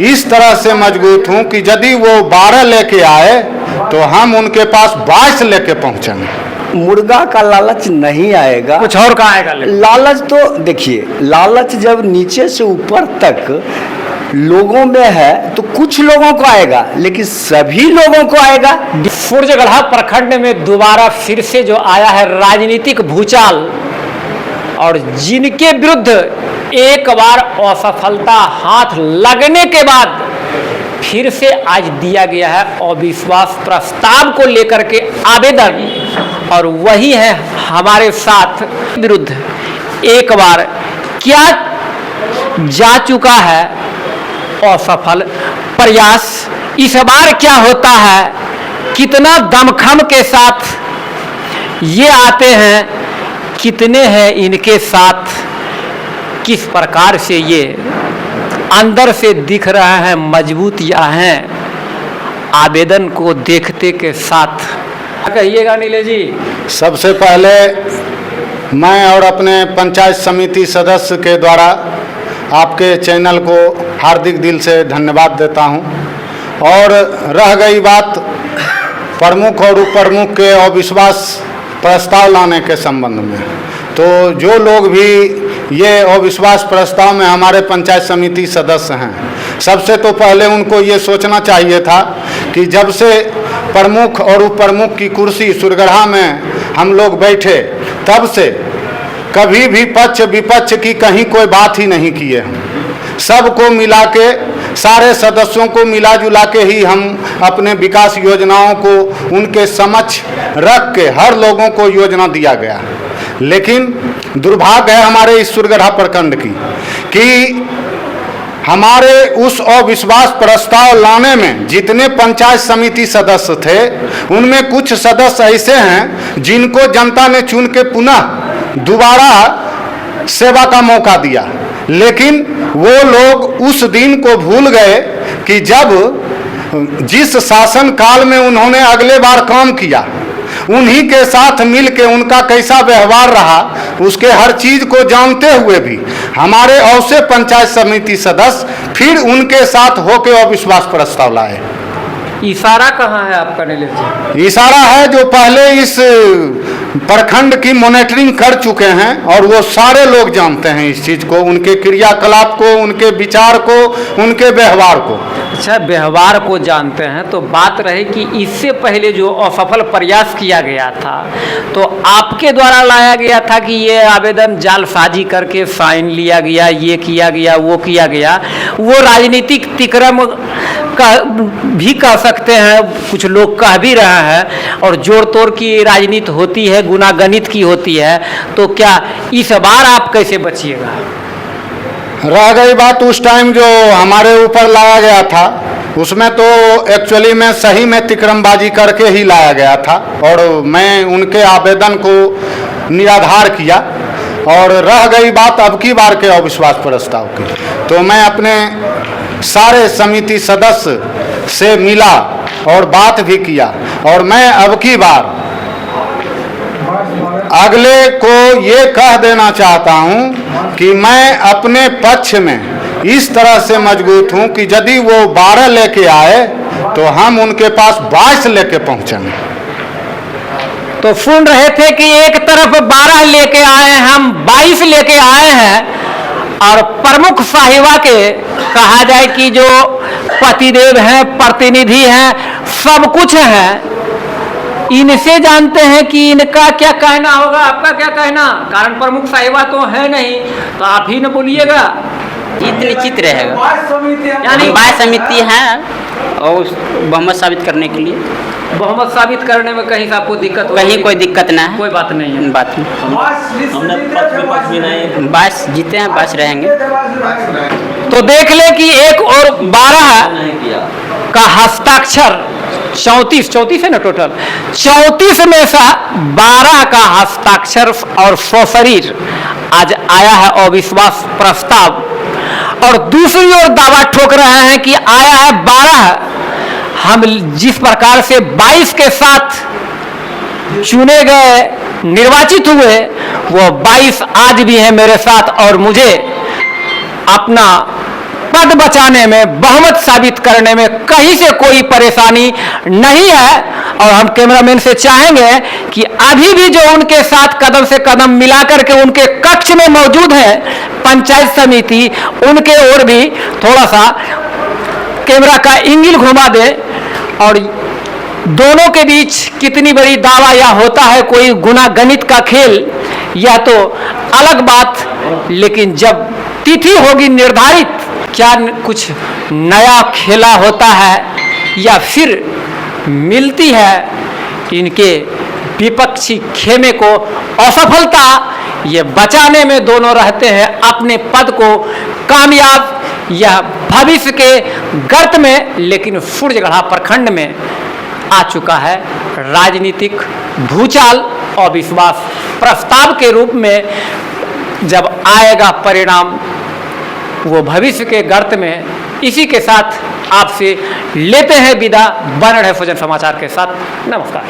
इस तरह से मजबूत हूं कि यदि वो 12 लेके आए तो हम उनके पास 22 लेके पहुंचेंगे। मुर्गा का लालच नहीं आएगा, कुछ और का आएगा। लालच तो देखिए, लालच जब नीचे से ऊपर तक लोगों में है तो कुछ लोगों को आएगा, लेकिन सभी लोगों को आएगा। सूर्यगढ़ा प्रखंड में दोबारा फिर से जो आया है राजनीतिक भूचाल, और जिनके विरुद्ध एक बार असफलता हाथ लगने के बाद फिर से आज दिया गया है अविश्वास प्रस्ताव को लेकर के आवेदन, और वही है हमारे साथ विरुद्ध एक बार क्या जा चुका है असफल प्रयास। इस बार क्या होता है, कितना दमखम के साथ ये आते हैं, कितने हैं इनके साथ, किस प्रकार से ये अंदर से दिख रहा है मजबूत या हैं आवेदन को देखते के साथ। कहिएगा नीले जी। सबसे पहले मैं और अपने पंचायत समिति सदस्य के द्वारा आपके चैनल को हार्दिक दिल से धन्यवाद देता हूं। और रह गई बात प्रमुख और उप प्रमुख के अविश्वास प्रस्ताव लाने के संबंध में, तो जो लोग भी ये अविश्वास प्रस्ताव में हमारे पंचायत समिति सदस्य हैं, सबसे तो पहले उनको ये सोचना चाहिए था कि जब से प्रमुख और उप प्रमुख की कुर्सी सूर्यगढ़ा में हम लोग बैठे, तब से कभी भी पक्ष विपक्ष की कहीं कोई बात ही नहीं किए। हम सबको मिला के, सारे सदस्यों को मिला जुला के ही हम अपने विकास योजनाओं को उनके समक्ष रख के हर लोगों को योजना दिया गया। लेकिन दुर्भाग्य है हमारे इस सूर्यगढ़ा प्रखंड की कि हमारे उस अविश्वास प्रस्ताव लाने में जितने पंचायत समिति सदस्य थे, उनमें कुछ सदस्य ऐसे हैं जिनको जनता ने चुन के पुनः दोबारा सेवा का मौका दिया, लेकिन वो लोग उस दिन को भूल गए कि जब जिस शासन काल में उन्होंने अगले बार काम किया, उन्हीं के साथ मिल के उनका कैसा व्यवहार रहा, उसके हर चीज को जानते हुए भी हमारे औसे पंचायत समिति सदस्य फिर उनके साथ होकर अविश्वास प्रस्ताव लाए। इशारा कहाँ है आपका नीलेश जी? इशारा है जो पहले इस प्रखंड की मॉनिटरिंग कर चुके हैं, और वो सारे लोग जानते हैं इस चीज को, उनके क्रियाकलाप को, उनके विचार को, उनके व्यवहार को। अच्छा, व्यवहार को जानते हैं। तो बात रहे कि इससे पहले जो असफल प्रयास किया गया था, तो आपके द्वारा लाया गया था कि ये आवेदन जालसाजी करके साइन लिया गया, ये किया गया, वो किया गया। वो राजनीतिक तिक्रम का भी कह सकते हैं, कुछ लोग कह भी रहे हैं, और जोड़ तोड़ की राजनीति होती है, गुनागणित की होती है। तो क्या इस बार आप कैसे बचिएगा? रह गई बात उस टाइम जो हमारे ऊपर लाया गया था, उसमें तो एक्चुअली में सही में तिक्रमबाजी करके ही लाया गया था, और मैं उनके आवेदन को निराधार किया। और रह गई बात अब की बार के अविश्वास प्रस्ताव की, तो मैं अपने सारे समिति सदस्य से मिला और बात भी किया, और मैं अब की बार अगले को ये कह देना चाहता हूं कि मैं अपने पक्ष में इस तरह से मजबूत हूं कि यदि वो 12 लेके आए तो हम उनके पास 22 लेके पहुंचेंगे। तो सुन रहे थे कि एक तरफ 12 लेके आए, हम 22 लेके आए हैं, और प्रमुख साहिबा के कहा जाए कि जो पतिदेव हैं, प्रतिनिधि हैं, सब कुछ हैं, इनसे जानते हैं कि इनका क्या कहना होगा। आपका क्या कहना? कारण प्रमुख साहिबा तो है नहीं, तो आप ही न बोलिएगा। निश्चित रहेगा, यानी बाय समिति है और बहुमत साबित करने के लिए। बहुमत साबित करने में कहीं से आपको दिक्कत? कहीं कोई दिक्कत ना है, कोई बात नहीं है। बात हमने पक्ष भी नहीं, बस जीते हैं, बस रहेंगे। तो देख ले कि एक और 12 का हस्ताक्षर 34 है ना, टोटल 34 में से 12 का हस्ताक्षर और सशरीर आज आया है अविश्वास प्रस्ताव। और दूसरी ओर दावा ठोक रहे हैं कि आया है 12, हम जिस प्रकार से 22 के साथ चुने गए, निर्वाचित हुए, वो 22 आज भी है मेरे साथ, और मुझे अपना कद बचाने में, बहुमत साबित करने में कहीं से कोई परेशानी नहीं है। और हम कैमरामैन से चाहेंगे कि अभी भी जो उनके साथ कदम से कदम मिलाकर के उनके कक्ष में मौजूद है पंचायत समिति, उनके ओर भी थोड़ा सा कैमरा का एंगल घुमा दे। और दोनों के बीच कितनी बड़ी दावा या होता है कोई गुना गणित का खेल, यह तो अलग बात, लेकिन जब तिथि होगी निर्धारित, क्या कुछ नया खेला होता है या फिर मिलती है इनके विपक्षी खेमे को असफलता, ये बचाने में दोनों रहते हैं अपने पद को कामयाब, यह भविष्य के गर्त में, लेकिन सूर्यगढ़ा प्रखंड में आ चुका है राजनीतिक भूचाल और विश्वास प्रस्ताव के रूप में। जब आएगा परिणाम वो भविष्य के गर्त में। इसी के साथ आपसे लेते हैं विदा। बन रहे फौजन समाचार के साथ। नमस्कार।